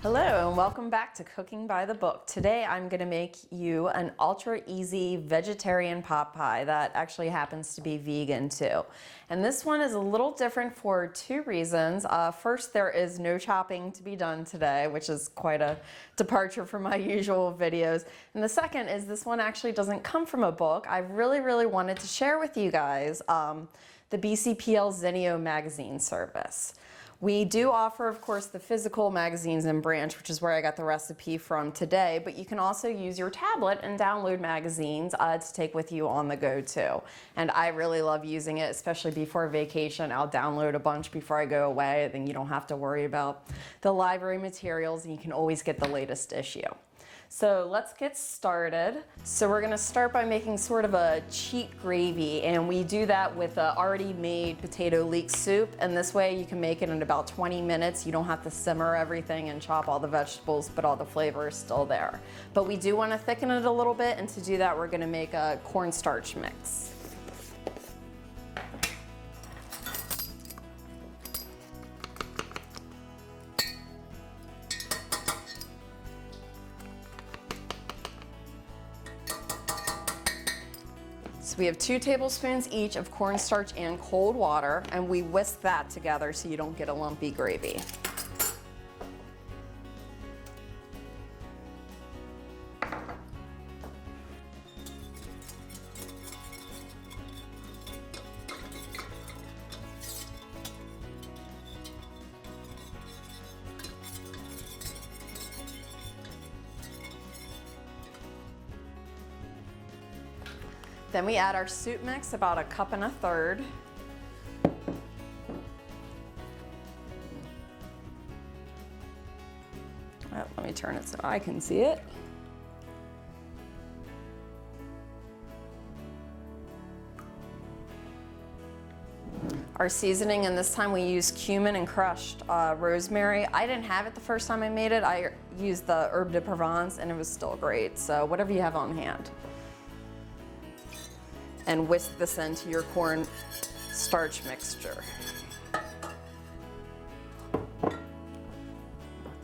Hello and welcome back to Cooking by the Book. Today I'm going to make you an ultra easy vegetarian pot pie that actually happens to be vegan too. And this one is a little different for two reasons. First, there is no chopping to be done today, which is quite a departure from my usual videos. And the second is this one actually doesn't come from a book. I really wanted to share with you guys the BCPL Zenio magazine service. We do offer, of course, the physical magazines in Branch, which is where I got the recipe from today, but you can also use your tablet and download magazines to take with you on the go too. And I really love using it, especially before vacation. I'll download a bunch before I go away, then you don't have to worry about the library materials and you can always get the latest issue. So let's get started. So we're gonna start by making sort of a cheat gravy, and we do that with a already made potato leek soup, and this way you can make it in about 20 minutes. You don't have to simmer everything and chop all the vegetables, but all the flavor is still there. But we do wanna thicken it a little bit, and to do that we're gonna make a cornstarch mix. So we have 2 tablespoons each of cornstarch and cold water, and we whisk that together so you don't get a lumpy gravy. Then we add our soup mix, about 1 1/4 cups. Let me turn it so I can see it. Our seasoning, and this time we use cumin and crushed rosemary. I didn't have it the first time I made it. I used the herbe de Provence and it was still great, so whatever you have on hand. And whisk this into your corn starch mixture.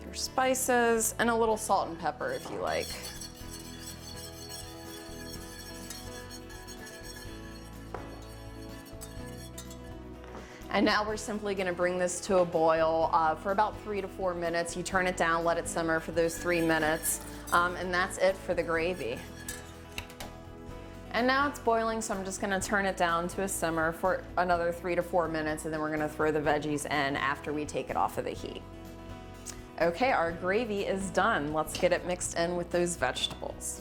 Your spices and a little salt and pepper if you like. And now we're simply going to bring this to a boil for about 3 to 4 minutes. You turn it down, let it simmer for those 3 minutes, and that's it for the gravy. And now it's boiling, so I'm just gonna turn it down to a simmer for another 3 to 4 minutes, and then we're gonna throw the veggies in after we take it off of the heat. Okay, our gravy is done. Let's get it mixed in with those vegetables.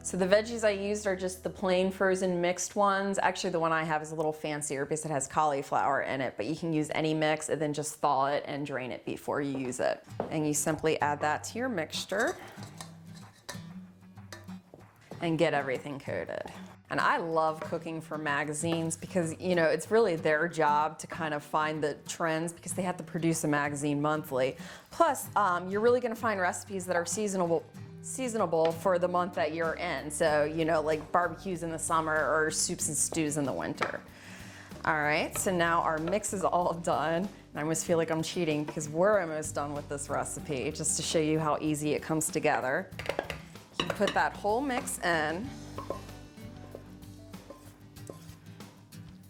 So the veggies I used are just the plain frozen mixed ones. Actually, the one I have is a little fancier because it has cauliflower in it, but you can use any mix and then just thaw it and drain it before you use it. And you simply add that to your mixture and get everything coated. And I love cooking for magazines because, you know, it's really their job to kind of find the trends because they have to produce a magazine monthly. Plus, you're really gonna find recipes that are seasonable for the month that you're in. So, you know, like barbecues in the summer or soups and stews in the winter. All right, so now our mix is all done. And I almost feel like I'm cheating because we're almost done with this recipe, just to show you how easy it comes together. You put that whole mix in,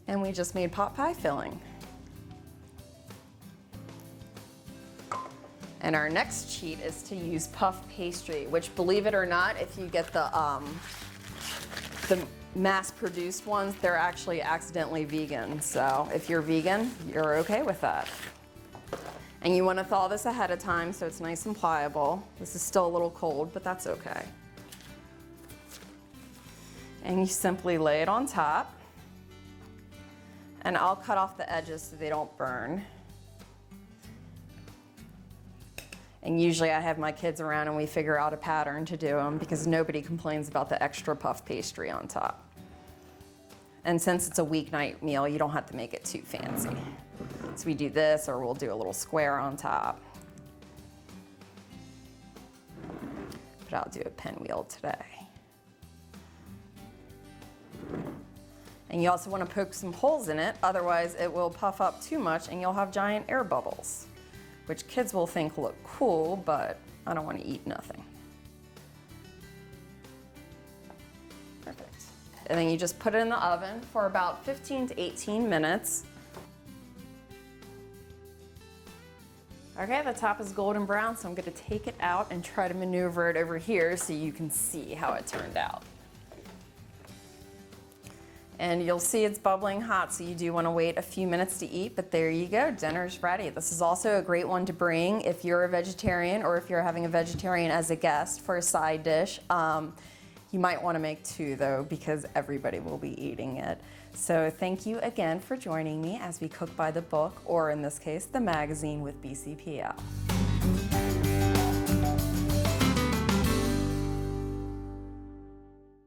and we just made pot pie filling. And our next cheat is to use puff pastry, which, believe it or not, if you get the mass-produced ones, they're actually accidentally vegan. So if you're vegan, you're okay with that. And you want to thaw this ahead of time so it's nice and pliable. This is still a little cold, but that's okay. And you simply lay it on top. And I'll cut off the edges so they don't burn. And usually I have my kids around and we figure out a pattern to do them because nobody complains about the extra puff pastry on top. And since it's a weeknight meal, you don't have to make it too fancy. So we do this, or we'll do a little square on top. But I'll do a pinwheel today. And you also want to poke some holes in it, otherwise it will puff up too much and you'll have giant air bubbles. which kids will think look cool, but I don't want to eat nothing. Perfect. And then you just put it in the oven for about 15 to 18 minutes. Okay, the top is golden brown, so I'm going to take it out and try to maneuver it over here so you can see how it turned out. And you'll see it's bubbling hot, so you do want to wait a few minutes to eat, but there you go, dinner's ready. This is also a great one to bring if you're a vegetarian or if you're having a vegetarian as a guest for a side dish. You might want to make two though, because everybody will be eating it. So thank you again for joining me as we cook by the book, or in this case, the magazine with BCPL.